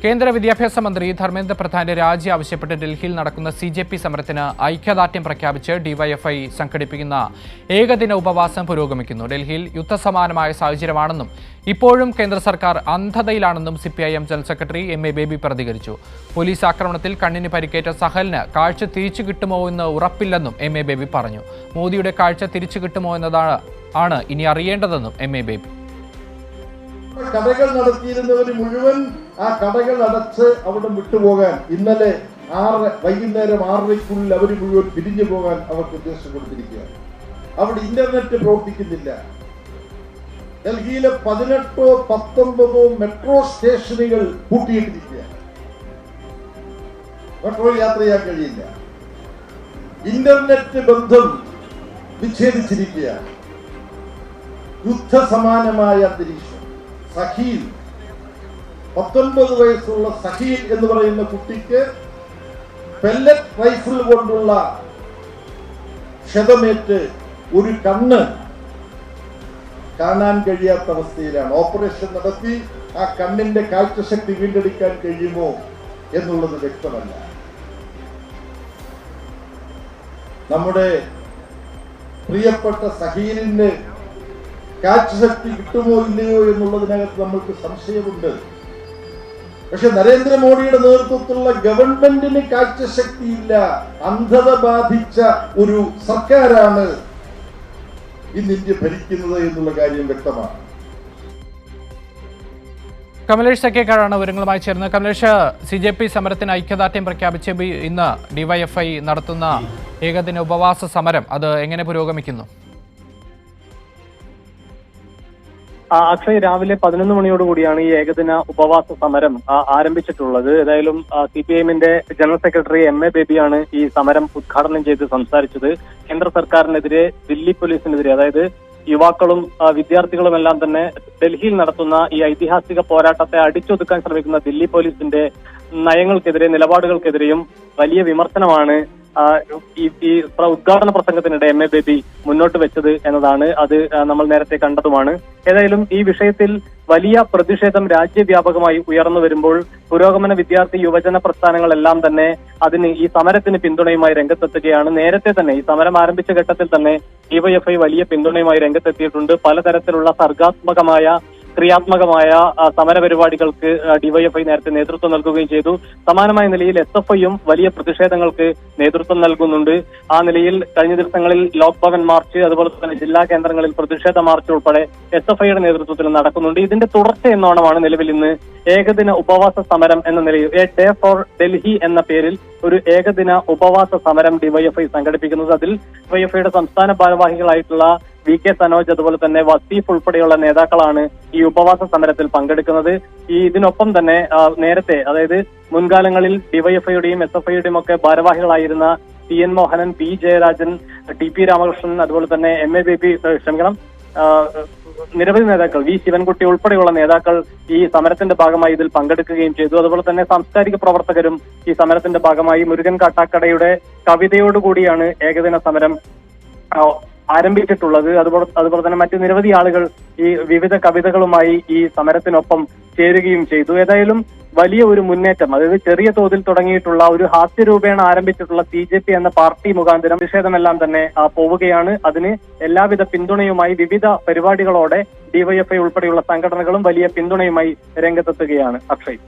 കേന്ദ്ര വിദ്യാഭ്യാസ മന്ത്രി ധർമ്മേന്ദ്ര പ്രധാന്റെ രാജി ആവശ്യപ്പെട്ട് ഡൽഹിയിൽ നടക്കുന്ന CJP സമരത്തിന് ഐക്യദാർഢ്യം പ്രഖ്യാപിച്ച് ഡിവൈഎഫ്ഐ സംഘടിപ്പിക്കുന്ന ഏകദിന ഉപവാസം പുരോഗമിക്കുന്നു. ഡൽഹിയിൽ യുദ്ധസമാനമായ സാഹചര്യമാണെന്നും ഇപ്പോഴും കേന്ദ്ര സർക്കാർ അന്ധതയിലാണെന്നും CPIM general secretary MA baby പ്രതികരിച്ചു. പോലീസ് ആക്രമണത്തിൽ കണ്ണിന് പരിക്കേറ്റ സഹലിന് കാഴ്ച തിരിച്ചു കിട്ടുമോ എന്ന് ഉറപ്പില്ലെന്നും MA ബേബി പറഞ്ഞു. മോദിയുടെ കാഴ്ച തിരിച്ചു കിട്ടുമോ എന്നതാണ് ഇനി അറിയേണ്ടതെന്നും MA ബേബി. കടകൾ നടത്തിയിരുന്നവർ മുഴുവൻ ആ കടകൾ അടച്ച് അവിടെ വിട്ടുപോകാൻ ഇന്നലെ വൈകുന്നേരം 6:30 അവർ മുഴുവൻ പിരിഞ്ഞു പോകാൻ അവർക്ക് നിർദ്ദേശം കൊടുത്തിരിക്കുകയാണ്. അവിടെ ഇന്റർനെറ്റ് പ്രവർത്തിക്കുന്നില്ല. ഡൽഹിയിലെ 18 19 മെട്രോ സ്റ്റേഷനുകൾ പൂട്ടിയിട്ടിരിക്കുകയാണ്. മെട്രോയിൽ യാത്ര ചെയ്യാൻ കഴിയില്ല. ഇന്റർനെറ്റ് ബന്ധം വിച്ഛേദിച്ചിരിക്കുകയാണ്. യുദ്ധസമാനമായ അന്തരീക്ഷം. സഹീൽ 19 വയസ്സുള്ള സഹീൽ എന്ന് പറയുന്ന കുട്ടിക്ക് പെല്ലറ്റ് റൈഫിൾ കൊണ്ടുള്ള ക്ഷതമേറ്റ് ഒരു കണ്ണ് കാണാൻ കഴിയാത്ത അവസ്ഥയിലാണ്. ഓപ്പറേഷൻ നടത്തി ആ കണ്ണിന്റെ കാഴ്ചശക്തി വീണ്ടെടുക്കാൻ കഴിയുമോ എന്നുള്ളത് വ്യക്തമല്ല. നമ്മുടെ പ്രിയപ്പെട്ട സഹീലിന് കാഴ്ചശക്തി കിട്ടുമോ ഇല്ലയോ എന്നുള്ളതിനകത്ത് നമ്മൾക്ക് സംശയമുണ്ട്. പക്ഷെ നരേന്ദ്രമോദിയുടെ നേതൃത്വത്തിലുള്ള ഗവൺമെന്റിന് കാഴ്ചശക്തിയില്ല. അന്ധത ബാധിച്ച ഒരു സർക്കാരാണ് ഇന്ന് ഇന്ത്യ ഭരിക്കുന്നത് എന്നുള്ള കാര്യം വ്യക്തമാണ്. കമലേഷ് സഖ്യക്കാരാണ് വിവരങ്ങളുമായി ചേർന്നത്. കമലേഷ്, CJP സമരത്തിന് ഐക്യദാർഢ്യം പ്രഖ്യാപിച്ച് ഇന്ന് DYFI നടത്തുന്ന ഏകദിന ഉപവാസ സമരം അത് എങ്ങനെ പുരോഗമിക്കുന്നു? അക്ഷയ്, രാവിലെ 11 മണിയോടുകൂടിയാണ് ഈ ഏകദിന ഉപവാസ സമരം ആരംഭിച്ചിട്ടുള്ളത്. ഏതായാലും CPIMന്റെ ജനറൽ സെക്രട്ടറി MA ബേബിയാണ് ഈ സമരം ഉദ്ഘാടനം ചെയ്ത് സംസാരിച്ചത്. കേന്ദ്ര സർക്കാരിനെതിരെ, ദില്ലി പോലീസിനെതിരെ, അതായത് യുവാക്കളും വിദ്യാർത്ഥികളും എല്ലാം തന്നെ ഡൽഹിയിൽ നടത്തുന്ന ഈ ഐതിഹാസിക പോരാട്ടത്തെ അടിച്ചൊതുക്കാൻ ശ്രമിക്കുന്ന ദില്ലി പോലീസിന്റെ നയങ്ങൾക്കെതിരെ, നിലപാടുകൾക്കെതിരെയും വലിയ വിമർശനമാണ് ഈ ഉദ്ഘാടന പ്രസംഗത്തിനിടെ MA ബേബി മുന്നോട്ട് വെച്ചത് എന്നതാണ്. അത് നമ്മൾ നേരത്തെ കണ്ടതുമാണ്. ഏതായാലും ഈ വിഷയത്തിൽ വലിയ പ്രതിഷേധം രാജ്യവ്യാപകമായി ഉയർന്നു വരുമ്പോൾ പുരോഗമന വിദ്യാർത്ഥി യുവജന പ്രസ്ഥാനങ്ങളെല്ലാം തന്നെ ഈ സമരത്തിന് പിന്തുണയുമായി രംഗത്തെത്തുകയാണ്. നേരത്തെ തന്നെ ഈ സമരം ആരംഭിച്ച ഘട്ടത്തിൽ തന്നെ DYFI വലിയ പിന്തുണയുമായി രംഗത്തെത്തിയിട്ടുണ്ട്. പലതരത്തിലുള്ള സർഗാത്മകമായ, ക്രിയാത്മകമായ സമരപരിപാടികൾക്ക് DYFI നേരത്തെ നേതൃത്വം നൽകുകയും ചെയ്തു. സമാനമായ നിലയിൽ SFIയും വലിയ പ്രതിഷേധങ്ങൾക്ക് നേതൃത്വം നൽകുന്നുണ്ട്. ആ നിലയിൽ കഴിഞ്ഞ ദിവസങ്ങളിൽ ലോക് ഭവൻ മാർച്ച്, അതുപോലെ തന്നെ ജില്ലാ കേന്ദ്രങ്ങളിൽ പ്രതിഷേധ മാർച്ച് ഉൾപ്പെടെ SFIയുടെ നേതൃത്വത്തിൽ നടക്കുന്നുണ്ട്. ഇതിന്റെ തുടർച്ച എന്നോണമാണ് നിലവിൽ ഇന്ന് ഏകദിന ഉപവാസ സമരം എന്ന നിലയിൽ എ ഡേ ഫോർ ഡൽഹി എന്ന പേരിൽ ഒരു ഏകദിന ഉപവാസ സമരം DYFI സംഘടിപ്പിക്കുന്നത്. അതിൽ DYFIയുടെ സംസ്ഥാന ഭാരവാഹികളായിട്ടുള്ള VK സനോജ്, അതുപോലെ തന്നെ വസീഫ് ഉൾപ്പെടെയുള്ള നേതാക്കളാണ് ഈ ഉപവാസ സമരത്തിൽ പങ്കെടുക്കുന്നത്. ഇതിനൊപ്പം തന്നെ നേരത്തെ, അതായത് മുൻകാലങ്ങളിൽ DYFIയുടെയും SFIയുടെയും ഒക്കെ ഭാരവാഹികളായിരുന്ന CN Mohanan, P Jayarajan, TP Ramakrishnan, അതുപോലെ തന്നെ MA ബേബി, നിരവധി നേതാക്കൾ, V ശിവൻകുട്ടി ഉൾപ്പെടെയുള്ള നേതാക്കൾ ഈ സമരത്തിന്റെ ഭാഗമായി ഇതിൽ പങ്കെടുക്കുകയും ചെയ്തു. അതുപോലെ തന്നെ സാംസ്കാരിക പ്രവർത്തകരും ഈ സമരത്തിന്റെ ഭാഗമായി മുരുകൻ കാട്ടാക്കടയുടെ കവിതയോടുകൂടിയാണ് ഏകദിന സമരം ആരംഭിച്ചിട്ടുള്ളത്. അതുപോലെ തന്നെ മറ്റു നിരവധി ആളുകൾ ഈ വിവിധ കവിതകളുമായി ഈ സമരത്തിനൊപ്പം ചേരുകയും ചെയ്തു. ഏതായാലും വലിയ ഒരു മുന്നേറ്റം, അതായത് ചെറിയ തോതിൽ തുടങ്ങിയിട്ടുള്ള ഒരു ഹാസ്യരൂപേണ ആരംഭിച്ചിട്ടുള്ള CJP എന്ന പാർട്ടി മുഖാന്തരം പ്രതിഷേധമെല്ലാം തന്നെ പോവുകയാണ്. അതിന് എല്ലാവിധ പിന്തുണയുമായി വിവിധ പരിപാടികളോടെ DYFI ഉൾപ്പെടെയുള്ള സംഘടനകളും വലിയ പിന്തുണയുമായി രംഗത്തെത്തുകയാണ്. അക്ഷയ്.